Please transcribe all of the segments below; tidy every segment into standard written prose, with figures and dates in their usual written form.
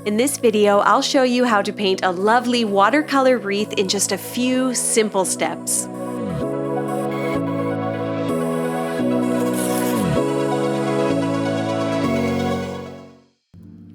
In this video, I'll show you how to paint a lovely watercolor wreath in just a few simple steps.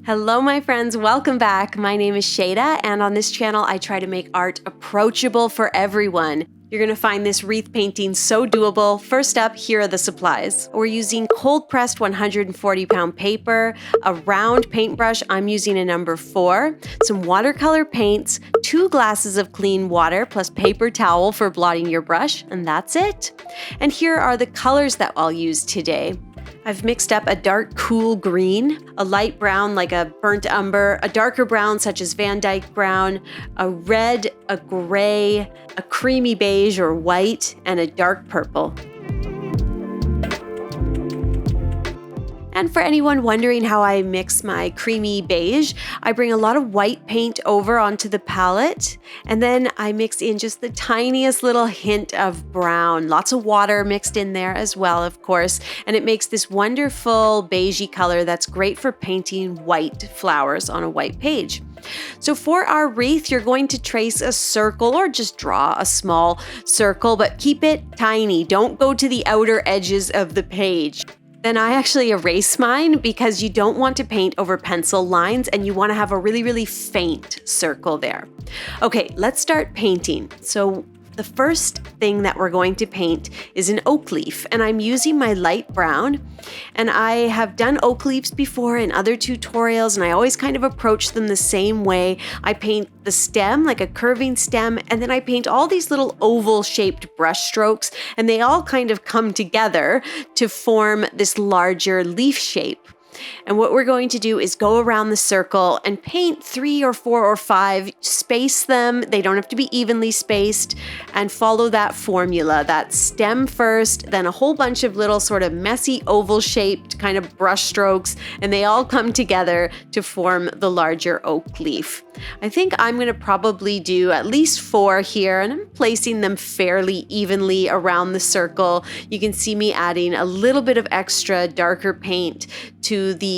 Hello my friends, welcome back. My name is Shayda, and on this channel I try to make art approachable for everyone. You're going to find this wreath painting so doable. First up, here are the supplies. We're using cold pressed 140 pound paper, a round paintbrush, I'm using a number 4, some watercolor paints, 2 glasses of clean water plus paper towel for blotting your brush, and that's it. And here are the colors that I'll use today. I've mixed up a dark cool green, a light brown like a burnt umber, a darker brown such as Van Dyke brown, a red, a gray, a creamy beige or white, and a dark purple. And for anyone wondering how I mix my creamy beige, I bring a lot of white paint over onto the palette, and then I mix in just the tiniest little hint of brown. Lots of water mixed in there as well, of course, and it makes this wonderful beigey color that's great for painting white flowers on a white page. So for our wreath, you're going to trace a circle or just draw a small circle, but keep it tiny. Don't go to the outer edges of the page. Then I actually erase mine because you don't want to paint over pencil lines and you want to have a really faint circle there. Okay, let's start painting. So the first thing that we're going to paint is an oak leaf, and I'm using my light brown, and I have done oak leaves before in other tutorials, and I always kind of approach them the same way. I paint the stem like a curving stem, and then I paint all these little oval shaped brush strokes, and they all kind of come together to form this larger leaf shape. And what we're going to do is go around the circle and paint 3 or 4 or 5, space them. They don't have to be evenly spaced, and follow that formula. That stem first, then a whole bunch of little sort of messy oval shaped kind of brush strokes, and they all come together to form the larger oak leaf. I think I'm going to probably do at least 4 here, and I'm placing them fairly evenly around the circle. You can see me adding a little bit of extra darker paint to the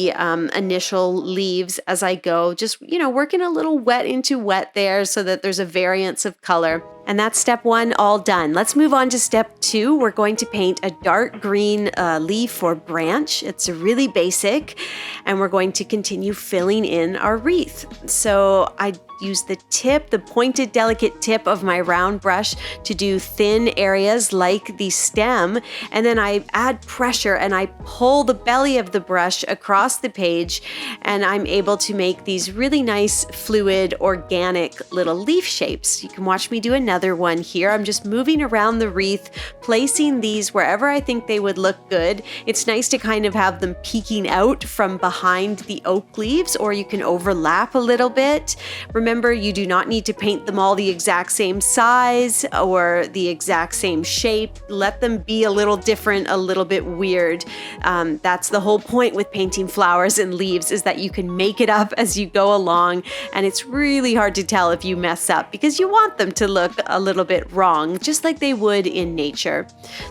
initial leaves as I go, just, working a little wet into wet there so that there's a variance of color. And that's step 1 all done. Let's move on to step 2. We're going to paint a dark green leaf or branch. It's really basic, and we're going to continue filling in our wreath. So I use the pointed, delicate tip of my round brush to do thin areas like the stem, and then I add pressure and I pull the belly of the brush across the page, and I'm able to make these really nice, fluid, organic little leaf shapes. You can watch me do another one here. I'm just moving around the wreath, placing these wherever I think they would look good. It's nice to kind of have them peeking out from behind the oak leaves, or you can overlap a little bit. Remember, you do not need to paint them all the exact same size or the exact same shape. Let them be a little different, a little bit weird. That's the whole point with painting flowers and leaves, is that you can make it up as you go along, and it's really hard to tell if you mess up because you want them to look a little bit wrong, just like they would in nature.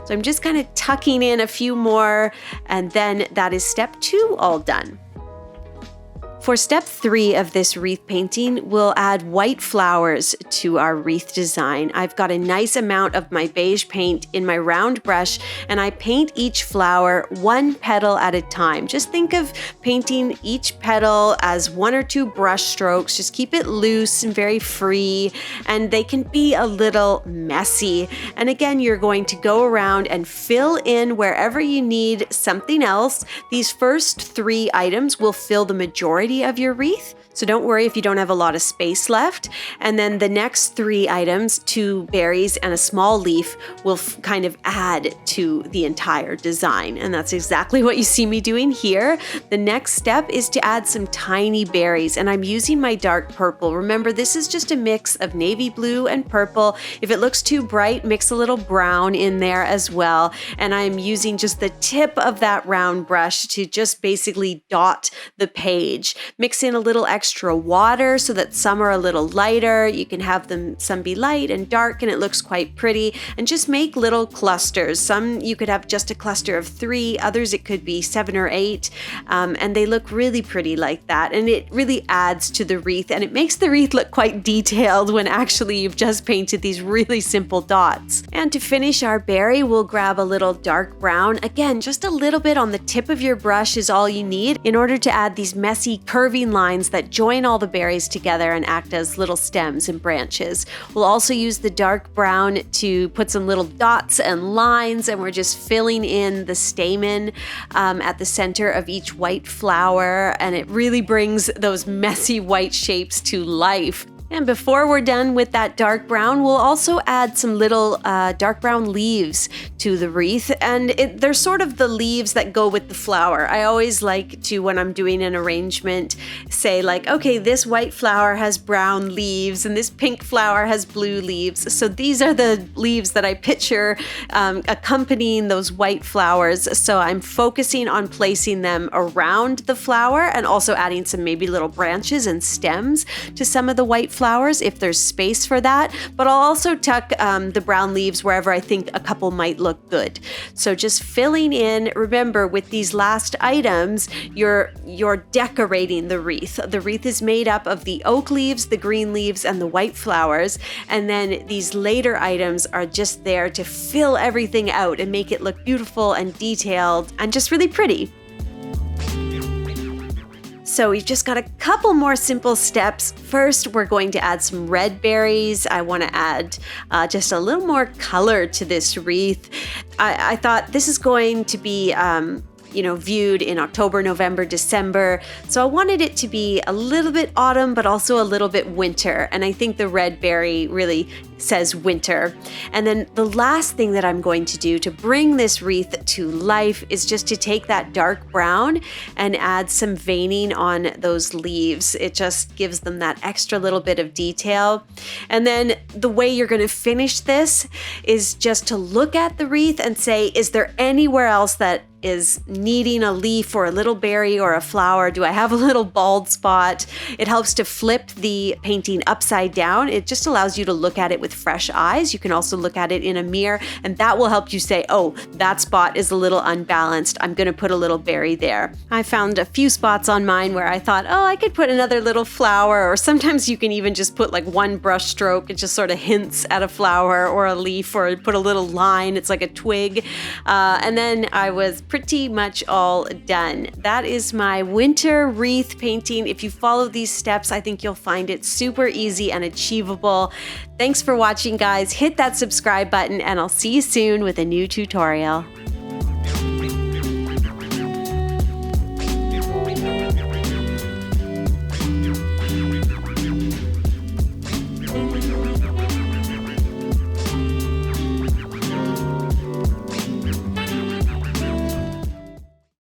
So I'm just kind of tucking in a few more, and then that is step 2 all done. For step 3 of this wreath painting, we'll add white flowers to our wreath design. I've got a nice amount of my beige paint in my round brush, and I paint each flower 1 petal at a time. Just think of painting each petal as 1 or 2 brush strokes. Just keep it loose and very free, and they can be a little messy. And again, you're going to go around and fill in wherever you need something else. These first 3 items will fill the majority of your wreath, so don't worry if you don't have a lot of space left. And then the next 3 items, 2 berries and a small leaf, will kind of add to the entire design, and that's exactly what you see me doing here. The next step is to add some tiny berries, and I'm using my dark purple. Remember, this is just a mix of navy blue and purple. If it looks too bright, mix a little brown in there as well, and I'm using just the tip of that round brush to just basically dot the page. Mix in a little extra extra water so that some are a little lighter. You can have them some be light and dark, and it looks quite pretty. And just make little clusters. Some you could have just a cluster of 3, others it could be 7 or 8, and they look really pretty like that. And it really adds to the wreath, and it makes the wreath look quite detailed when actually you've just painted these really simple dots. And to finish our berry, we'll grab a little dark brown. Again, just a little bit on the tip of your brush is all you need in order to add these messy curving lines that join all the berries together and act as little stems and branches. We'll also use the dark brown to put some little dots and lines, and we're just filling in the stamen at the center of each white flower, and it really brings those messy white shapes to life. And before we're done with that dark brown, we'll also add some little dark brown leaves to the wreath. And they're sort of the leaves that go with the flower. I always like to, when I'm doing an arrangement, say like, okay, this white flower has brown leaves and this pink flower has blue leaves. So these are the leaves that I picture accompanying those white flowers. So I'm focusing on placing them around the flower and also adding some maybe little branches and stems to some of the white flowers if there's space for that, but I'll also tuck the brown leaves wherever I think a couple might look good. So just filling in. Remember, with these last items, you're decorating the wreath. The wreath is made up of the oak leaves, the green leaves, and the white flowers, and then these later items are just there to fill everything out and make it look beautiful and detailed and just really pretty. So we've just got a couple more simple steps. First, we're going to add some red berries. I want to add just a little more color to this wreath. I thought this is going to be viewed in October, November, December. So I wanted it to be a little bit autumn, but also a little bit winter. And I think the red berry really says winter. And then the last thing that I'm going to do to bring this wreath to life is just to take that dark brown and add some veining on those leaves. It just gives them that extra little bit of detail. And then the way you're going to finish this is just to look at the wreath and say, is there anywhere else that is needing a leaf or a little berry or a flower? Do I have a little bald spot? It helps to flip the painting upside down. It just allows you to look at it with fresh eyes. You can also look at it in a mirror, and that will help you say, oh, that spot is a little unbalanced. I'm going to put a little berry there. I found a few spots on mine where I thought, oh, I could put another little flower, or sometimes you can even just put like one brush stroke. It just sort of hints at a flower or a leaf, or put a little line. It's like a twig. And then I was pretty much all done. That is my winter wreath painting. If you follow these steps, I think you'll find it super easy and achievable. Thanks for watching, guys. Hit that subscribe button, and I'll see you soon with a new tutorial.